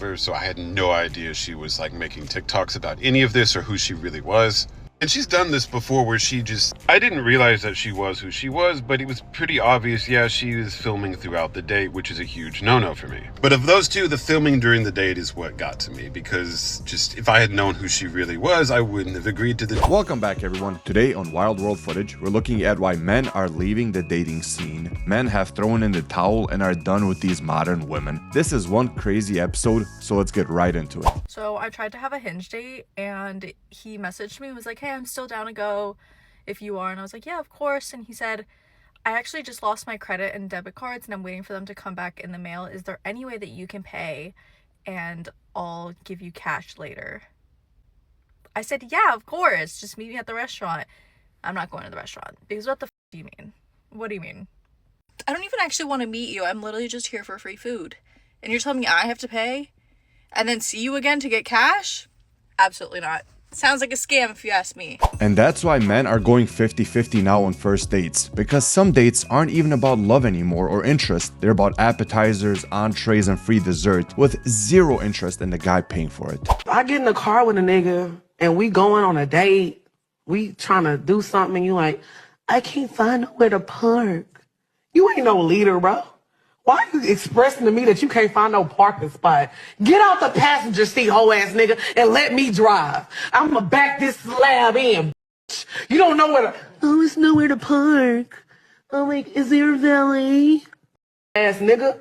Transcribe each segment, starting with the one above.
So I had no idea she was like making TikToks about any of this or who she really was. And she's done this before where I didn't realize that she was who she was, but it was pretty obvious, yeah, she was filming throughout the date, which is a huge no-no for me. But of those two, the filming during the date is what got to me, because just if I had known who she really was, I wouldn't have agreed to this. Welcome back, everyone. Today on Wild World Footage, we're looking at why men are leaving the dating scene. Men have thrown in the towel and are done with these modern women. This is one crazy episode, so let's get right into it. So I tried to have a Hinge date and he messaged me and was like, hey, I'm still down to go if you are. And I was like, yeah, of course. And he said, I actually just lost my credit and debit cards and I'm waiting for them to come back in the mail. Is there any way that you can pay and I'll give you cash later? I said, yeah, of course. Just meet me at the restaurant. I'm not going to the restaurant because what the do you mean? What do you mean? I don't even actually want to meet you. I'm literally just here for free food. And you're telling me I have to pay and then see you again to get cash? Absolutely not. Sounds like a scam if you ask me. And that's why men are going 50-50 now on first dates, because some dates aren't even about love anymore or interest. They're about appetizers, entrees, and free dessert with zero interest in the guy paying for it. I get in the car with a nigga and we going on a date, we trying to do something and you like, I can't find nowhere to park. You ain't no leader, bro. Why are you expressing to me that you can't find no parking spot? Get out the passenger seat, hoe ass nigga, and let me drive. I'ma back this slab in, bitch. You don't know where to... Oh, it's nowhere to park. I'm like, is there a valet? Ass nigga.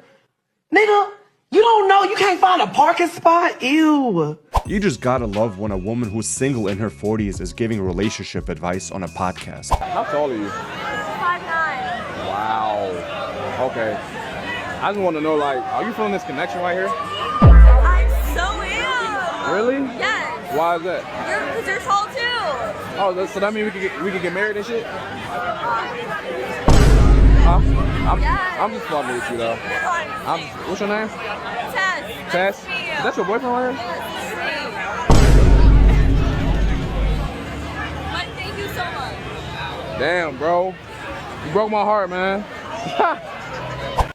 Nigga, you don't know you can't find a parking spot? Ew. You just gotta love when a woman who's single in her 40s is giving relationship advice on a podcast. How tall are you? 5'9". Wow. Okay. I just want to know, like, are you feeling this connection right here? I so am. Really? Yes. Why is that? Because you're tall too. Oh, so that means we could get married and shit? Huh? I'm just fucking with you though. What's your name? Tess. Tess? Is that your boyfriend right here? But thank you so much. Damn, bro. You broke my heart, man.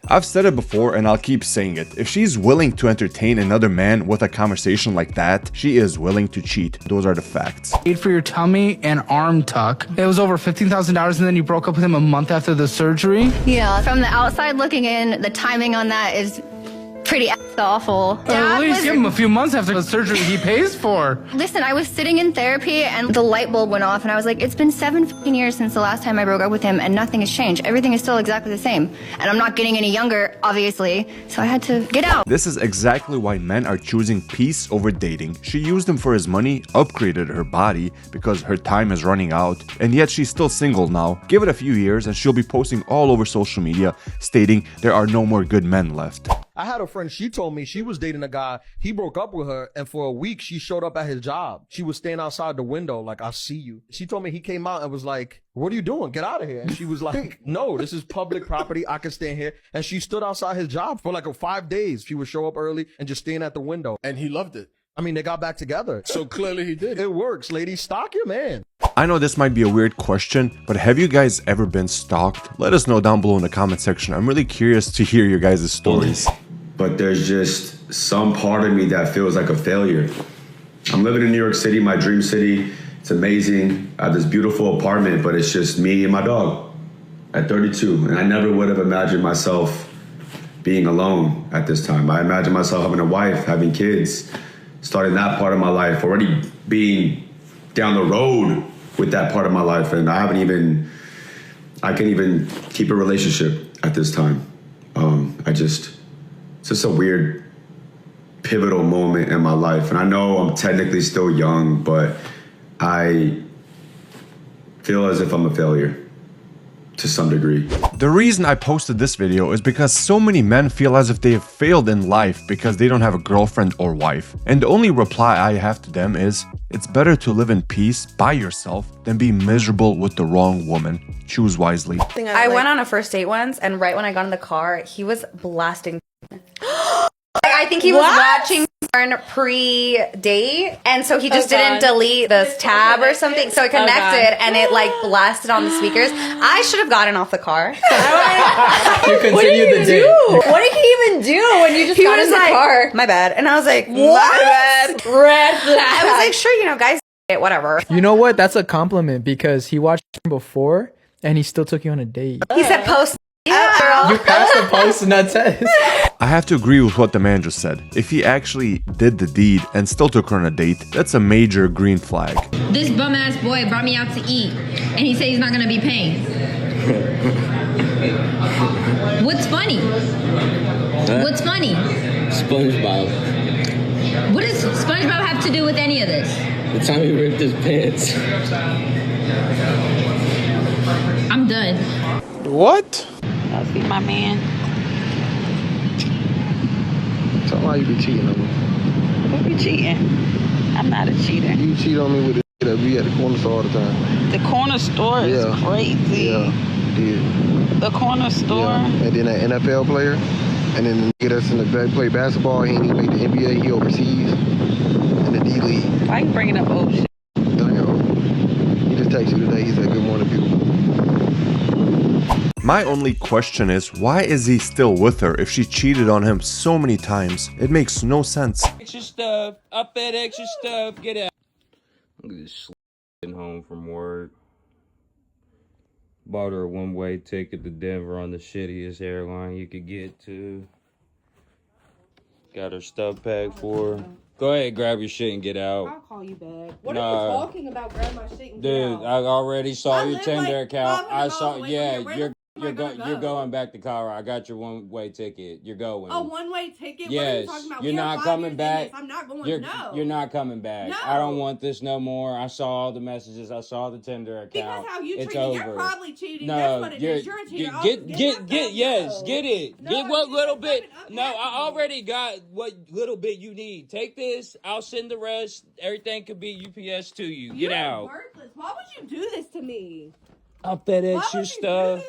I've said it before and I'll keep saying it. If she's willing to entertain another man with a conversation like that, she is willing to cheat. Those are the facts. Paid for your tummy and arm tuck. It was over $15,000 and then you broke up with him a month after the surgery? Yeah, from the outside looking in, the timing on that is pretty awful. At least give him a few months after the surgery he pays for. Listen, I was sitting in therapy and the light bulb went off and I was like, it's been 7 years since the last time I broke up with him and nothing has changed. Everything is still exactly the same. And I'm not getting any younger, obviously, so I had to get out. This is exactly why men are choosing peace over dating. She used him for his money, upgraded her body because her time is running out, and yet she's still single now. Give it a few years and she'll be posting all over social media stating there are no more good men left. I had a friend, she told me she was dating a guy, he broke up with her, and for a week she showed up at his job. She was standing outside the window like, I see you. She told me he came out and was like, what are you doing? Get out of here. And she was like, no, this is public property. I can stand here. And she stood outside his job for like 5 days. She would show up early and just stand at the window. And he loved it. I mean, they got back together. So clearly he did. It works, ladies. Stalk your man. I know this might be a weird question, but have you guys ever been stalked? Let us know down below in the comment section. I'm really curious to hear your guys' stories. But there's just some part of me that feels like a failure. I'm living in New York City, my dream city. It's amazing. I have this beautiful apartment, but it's just me and my dog at 32. And I never would have imagined myself being alone at this time. I imagined myself having a wife, having kids, starting that part of my life, already being down the road with that part of my life. And I can't even keep a relationship at this time. It's just a weird, pivotal moment in my life. And I know I'm technically still young, but I feel as if I'm a failure to some degree. The reason I posted this video is because so many men feel as if they have failed in life because they don't have a girlfriend or wife. And the only reply I have to them is, it's better to live in peace by yourself than be miserable with the wrong woman. Choose wisely. I went on a first date once, and right when I got in the car, he was blasting. I think he was watching pre-date, and so he just didn't delete this tab or something, so it connected and it like blasted on the speakers. I should have gotten off the car. You continued the date. What did he even do when you just got in the car? My bad. And I was like, what? My bad. Red flag. I was like, sure, you know, guys, whatever. You know what? That's a compliment because he watched before and he still took you on a date. He said post. Yeah, girl. You passed the post-nut test. I have to agree with what the man just said. If he actually did the deed and still took her on a date, that's a major green flag. This bum-ass boy brought me out to eat, and he said he's not gonna be paying. What's funny? What's funny? SpongeBob. What does SpongeBob have to do with any of this? The time he ripped his pants. I'm done. What? I'll see my man. So why you be cheating on me? Who be cheating? I'm not a cheater. You cheat on me with the that be at the corner store all the time. The corner store is crazy. Yeah, did. The corner store. Yeah. And then an NFL player. And then the nigga that's in the play basketball, he ain't even make the NBA, he overseas. In the D-League. Why you bringing up old shit? Damn. He just texted you today, he said, good morning, people. My only question is, why is he still with her if she cheated on him so many times? It makes no sense. Extra stuff. Up that extra stuff. Get out. Look at this getting home from work. Bought her a one-way ticket to Denver on the shittiest airline you could get to. Got her stuff packed for her. Go ahead, grab your shit and get out. I'll call you back. What are you talking about? Grab my shit and get out. Dude, I already saw your Tinder account. I saw, yeah, you're going back to Colorado. I got your one-way ticket. You're going. A one-way ticket? Yes. What are you talking about? You're not coming back. I'm not going. You're not coming back. No. I don't want this no more. I saw all the messages. I saw the Tinder account. Because how you it's treat me, over. you're probably cheating. No, That's what it is. You're a cheater. Get it. No, get what little bit. No, I already got what little bit you need. Take this. I'll send the rest. Everything could be UPS to you. Get out. Worthless. Why would you do this to me? I'll FedEx your stuff.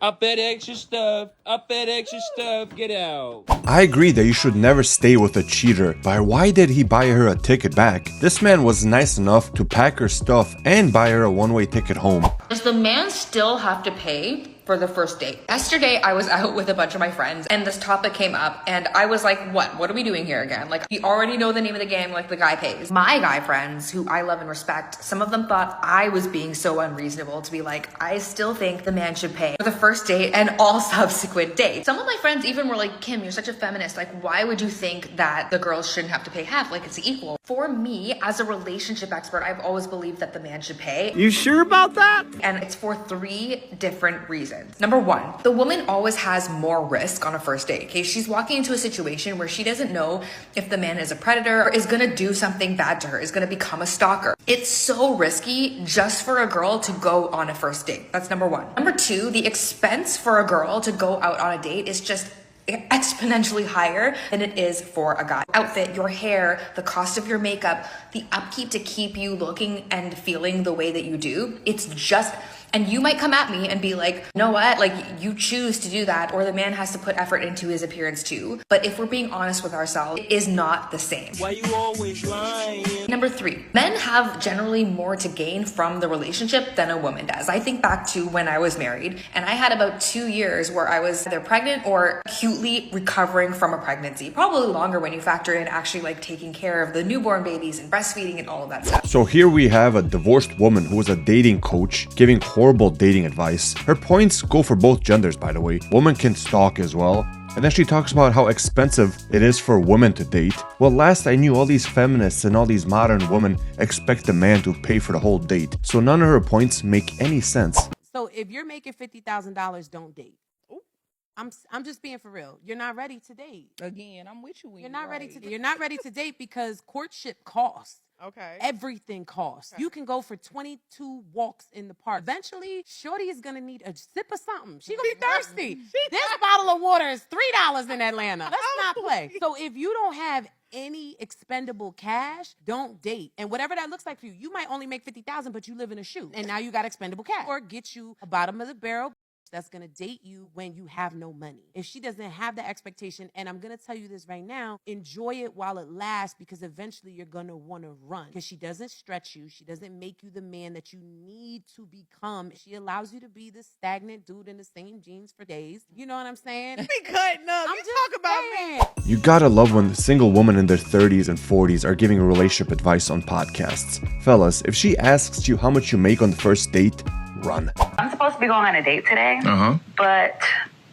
I'll FedEx your stuff. I'll FedEx your stuff. Get out. I agree that you should never stay with a cheater, but why did he buy her a ticket back? This man was nice enough to pack her stuff and buy her a one-way ticket home. Does the man still have to pay for the first date? Yesterday, I was out with a bunch of my friends and this topic came up and I was like, what are we doing here again? Like, we already know the name of the game, like the guy pays. My guy friends, who I love and respect, some of them thought I was being so unreasonable to be like, I still think the man should pay for the first date and all subsequent dates. Some of my friends even were like, Kim, you're such a feminist. Like, why would you think that the girls shouldn't have to pay half? Like, it's equal. For me, as a relationship expert, I've always believed that the man should pay. You sure about that? And it's for 3 different reasons. Number 1, the woman always has more risk on a first date. Okay, she's walking into a situation where she doesn't know if the man is a predator or is gonna do something bad to her, is gonna become a stalker. It's so risky just for a girl to go on a first date. That's number 1. Number 2, the expense for a girl to go out on a date is just exponentially higher than it is for a guy. Outfit, your hair, the cost of your makeup, the upkeep to keep you looking and feeling the way that you do. It's just, and you might come at me and be like, you know what? Like, you choose to do that, or the man has to put effort into his appearance too. But if we're being honest with ourselves, it is not the same. Why you always lying? Number 3, men have generally more to gain from the relationship than a woman does. I think back to when I was married and I had about 2 years where I was either pregnant or acutely recovering from a pregnancy. Probably longer when you factor in actually like taking care of the newborn babies and breastfeeding and all of that stuff. So here we have a divorced woman who was a dating coach giving horrible dating advice. Her points go for both genders, by the way. Women can stalk as well. And then she talks about how expensive it is for women to date. Well, last I knew, all these feminists and all these modern women expect the man to pay for the whole date. So none of her points make any sense. So if you're making $50,000, don't date. I'm just being for real. You're not ready to date. Again, I'm with you. You're not ready to date because courtship costs. Okay. Everything costs. You can go for 22 walks in the park. Eventually, shorty is gonna need a sip of something. She gonna be thirsty. This bottle of water is $3 in Atlanta. Let's not play. So if you don't have any expendable cash, don't date. And whatever that looks like for you, you might only make $50,000, but you live in a shoe, and now you got expendable cash. Or get you a bottom of the barrel that's going to date you when you have no money. If she doesn't have the expectation, and I'm going to tell you this right now, enjoy it while it lasts, because eventually you're going to want to run, because she doesn't stretch you. She doesn't make you the man that you need to become. She allows you to be the stagnant dude in the same jeans for days. You know what I'm saying? Be cutting up. I'm You just talk about saying. You gotta love when the single women in their 30s and 40s are giving relationship advice on podcasts. Fellas, if she asks you how much you make on the first date, run. I'm supposed to be going on a date today, Uh-huh. but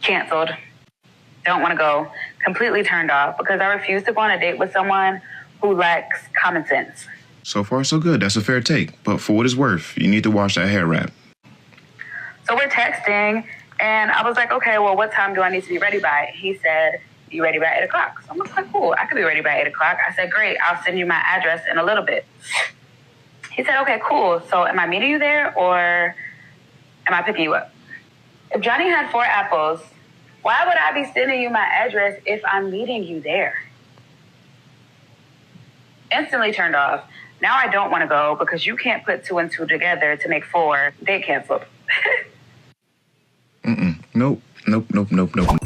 canceled. Don't want to go. Completely turned off because I refuse to go on a date with someone who lacks common sense. So far, so good. That's a fair take. But for what it's worth, you need to wash that hair wrap. So we're texting, and I was like, okay, well, what time do I need to be ready by? He said, you ready by 8 o'clock? So I'm like, cool, I could be ready by 8 o'clock. I said, great, I'll send you my address in a little bit. He said, okay, cool. So am I meeting you there or am I picking you up? If Johnny had 4 apples, why would I be sending you my address if I'm meeting you there? Instantly turned off. Now I don't want to go because you can't put 2 and 2 together to make 4. Date canceled. Nope.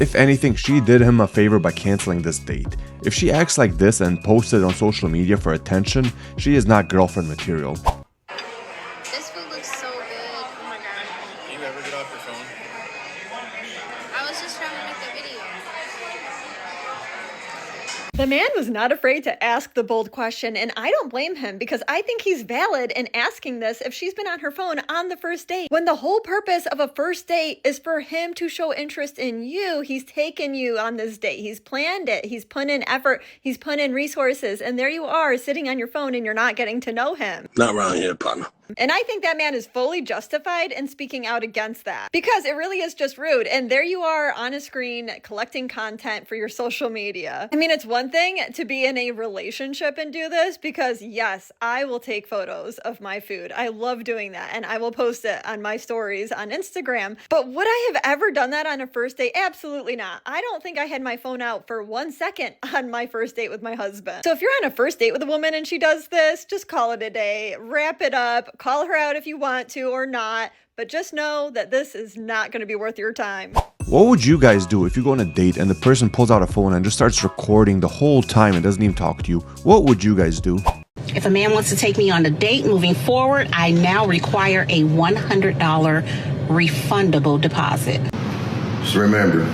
If anything, she did him a favor by canceling this date. If she acts like this and posts it on social media for attention, she is not girlfriend material. This food looks so good. Oh my god. Do you ever get off your phone? I was just trying to make the video. The man was not afraid to ask the bold question, and I don't blame him because I think he's valid in asking this if she's been on her phone on the first date. When the whole purpose of a first date is for him to show interest in you, he's taken you on this date. He's planned it. He's put in effort. He's put in resources, and there you are sitting on your phone and you're not getting to know him. Not around here, partner. And I think that man is fully justified in speaking out against that because it really is just rude. And there you are on a screen collecting content for your social media. I mean, it's one thing to be in a relationship and do this because yes, I will take photos of my food. I love doing that and I will post it on my stories on Instagram. But would I have ever done that on a first date? Absolutely not. I don't think I had my phone out for 1 second on my first date with my husband. So if you're on a first date with a woman and she does this, just call it a day, wrap it up. Call her out if you want to or not, but just know that this is not going to be worth your time. What would you guys do if you go on a date and the person pulls out a phone and just starts recording the whole time and doesn't even talk to you? What would you guys do? If a man wants to take me on a date moving forward, I now require a $100 refundable deposit. Just remember,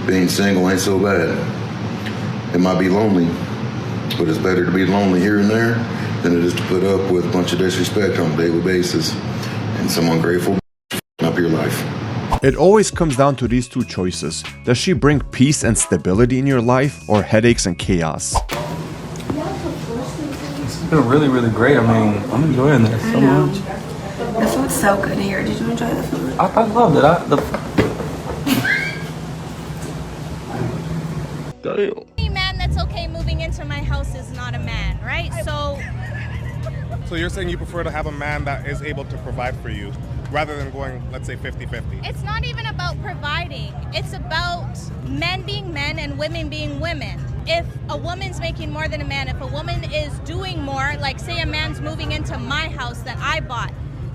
being single ain't so bad. It might be lonely, but it's better to be lonely here and there than it is to put up with a bunch of disrespect on a daily basis and some ungrateful up your life. It always comes down to these two choices. Does she bring peace and stability in your life or headaches and chaos? It's been really, really great. I mean, I'm enjoying this so much. The food's so good here. Did you enjoy the food? I loved it. Damn. Any man that's okay moving into my house is not a man, right? So you're saying you prefer to have a man that is able to provide for you rather than going, let's say, 50-50? It's not even about providing. It's about men being men and women being women. If a woman's making more than a man, if a woman is doing more, like say a man's moving into my house that I bought,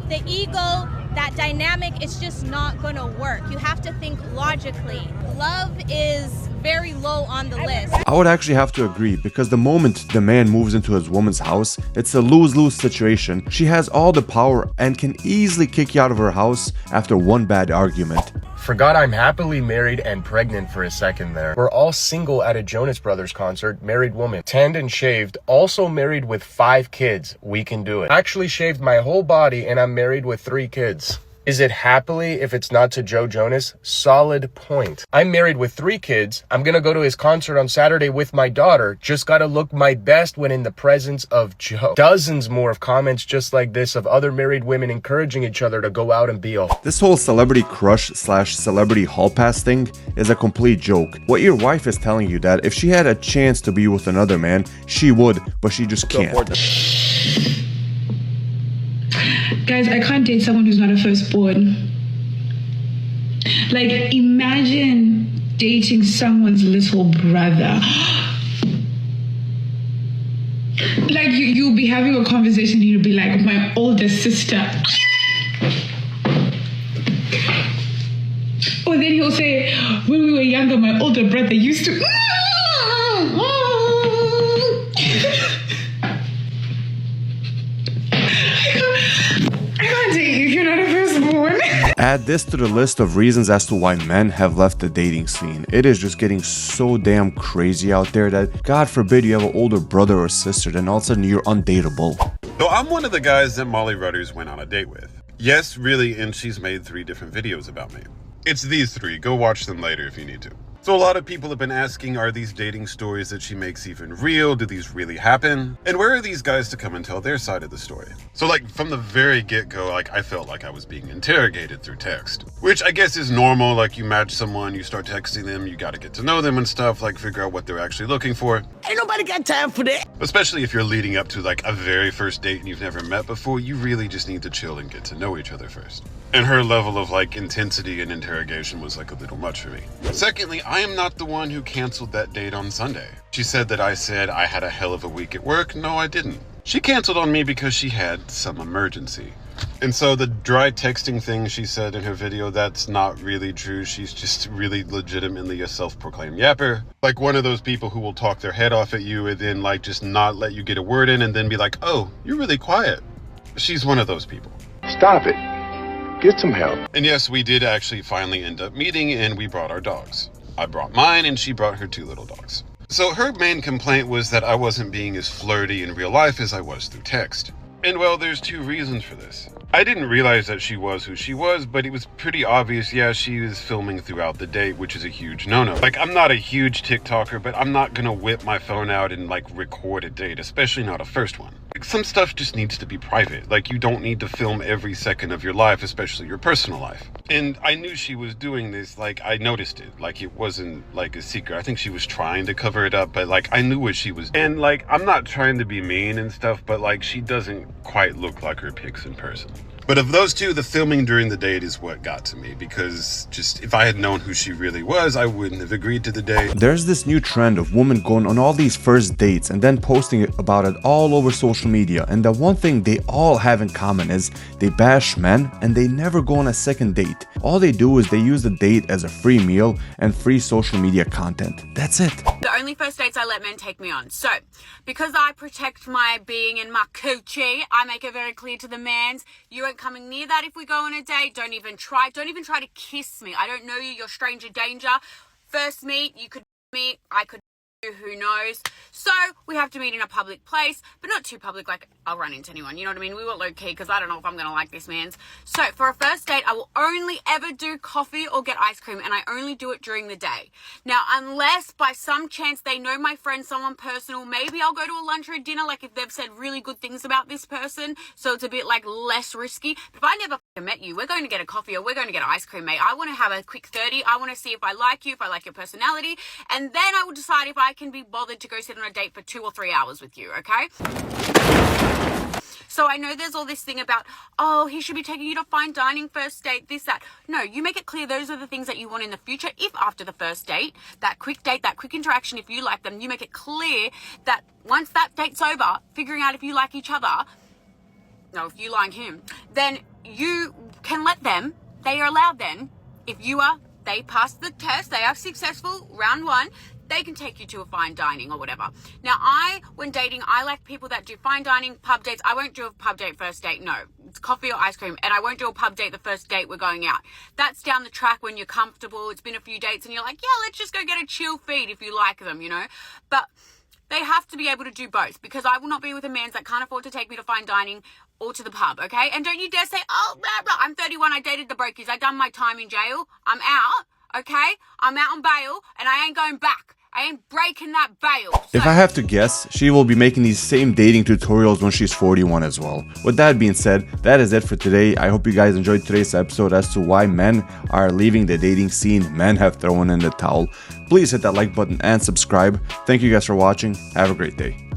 the ego, that dynamic, it's just not gonna work. You have to think logically. Love is very low on the list. I would actually have to agree because the moment the man moves into his woman's house, it's a lose-lose situation. She has all the power and can easily kick you out of her house after one bad argument. Forgot I'm happily married and pregnant for a second there. We're all single at a Jonas Brothers concert, married woman, tanned and shaved, also married with 5 kids. We can do it. Actually shaved my whole body and I'm married with 3 kids. Is it happily if it's not to Joe Jonas? Solid point. I'm married with 3 kids. I'm gonna go to his concert on Saturday with my daughter. Just gotta look my best when in the presence of Joe. Dozens more of comments just like this of other married women encouraging each other to go out and be all. This whole celebrity crush / celebrity hall pass thing is a complete joke. What your wife is telling you that if she had a chance to be with another man, she would, but she just can't. Guys, I can't date someone who's not a firstborn. Like, imagine dating someone's little brother. Like, you'll be having a conversation and you'll be like, my older sister. then he'll say, when we were younger, my older brother used to. I can't date you if you're not a firstborn. Add this to the list of reasons as to why men have left the dating scene. It is just getting so damn crazy out there that, God forbid, you have an older brother or sister, then all of a sudden you're undateable. So I'm one of the guys that Molly Rudders went on a date with. Yes, really, and she's made 3 different videos about me. It's these 3. Go watch them later if you need to. So a lot of people have been asking, are these dating stories that she makes even real? Do these really happen? And where are these guys to come and tell their side of the story? So like from the very get-go, like I felt like I was being interrogated through text, which I guess is normal. Like you match someone, you start texting them, you got to get to know them and stuff, like figure out what they're actually looking for. Ain't nobody got time for that. Especially if you're leading up to like a very first date and you've never met before, you really just need to chill and get to know each other first. And her level of like intensity and interrogation was like a little much for me. Secondly, I am not the one who canceled that date on Sunday. She said that I said I had a hell of a week at work. No, I didn't. She canceled on me because she had some emergency. And so the dry texting thing she said in her video, that's not really true. She's just really legitimately a self-proclaimed yapper. Like one of those people who will talk their head off at you and then like just not let you get a word in and then be like, oh, you're really quiet. She's one of those people. Stop it. Get some help. And yes, we did actually finally end up meeting and we brought our dogs. I brought mine and she brought her 2 little dogs. So her main complaint was that I wasn't being as flirty in real life as I was through text. And well, there's 2 reasons for this. I didn't realize that she was who she was, but it was pretty obvious, yeah, she was filming throughout the date, which is a huge no-no. Like, I'm not a huge TikToker, but I'm not gonna whip my phone out and, like, record a date, especially not a first one. Like, some stuff just needs to be private. Like, you don't need to film every second of your life, especially your personal life. And I knew she was doing this, like, I noticed it. Like, it wasn't, like, a secret. I think she was trying to cover it up, but, like, I knew what she was doing. And, like, I'm not trying to be mean and stuff, but, like, she doesn't quite look like her pics in person. But of those 2, the filming during the date is what got to me, because just if I had known who she really was, I wouldn't have agreed to the date. There's this new trend of women going on all these first dates and then posting about it all over social media, and the one thing they all have in common is they bash men and they never go on a second date. All they do is they use the date as a free meal and free social media content. That's it. The only first dates I let men take me on. So, because I protect my being and my coochie, I make it very clear to the mans, you ain't coming near that if we go on a date. Don't even try to kiss me. I don't know you, you're stranger danger. First meet, you could meet, I could, who knows. So we have to meet in a public place, but not too public like I'll run into anyone, you know what I mean? We want low key because I don't know if I'm gonna like this man's. So for a first date, I will only ever do coffee or get ice cream, and I only do it during the day. Now, unless by some chance they know my friend, someone personal, maybe I'll go to a lunch or a dinner, like if they've said really good things about this person, so it's a bit like less risky. But if I never met you, we're going to get a coffee or we're going to get ice cream, mate. I want to have a quick 30. I want to see if I like you, if I like your personality, and then I will decide if I can be bothered to go sit on a date for 2 or 3 hours with you, okay? So I know there's all this thing about, oh, he should be taking you to fine dining, first date, this, that. No, you make it clear those are the things that you want in the future. If after the first date, that quick interaction, if you like them, you make it clear that once that date's over, figuring out if you like each other, no, if you like him, then you can let them, they are allowed then, if they pass the test, they are successful, round 1, they can take you to a fine dining or whatever. Now, when dating, I like people that do fine dining, pub dates. I won't do a pub date first date, no. It's coffee or ice cream. And I won't do a pub date the first date we're going out. That's down the track when you're comfortable, it's been a few dates, and you're like, yeah, let's just go get a chill feed if you like them, you know. But they have to be able to do both, because I will not be with a man that can't afford to take me to fine dining or to the pub, okay? And don't you dare say, oh, blah, blah, I'm 31, I dated the brokies, I done my time in jail, I'm out, okay? I'm out on bail, and I ain't going back. I ain't breaking that bail. So if I have to guess, she will be making these same dating tutorials when she's 41 as well. With that being said, that is it for today. I hope you guys enjoyed today's episode as to why men are leaving the dating scene. Men have thrown in the towel. Please hit that like button and subscribe. Thank you guys for watching. Have a great day.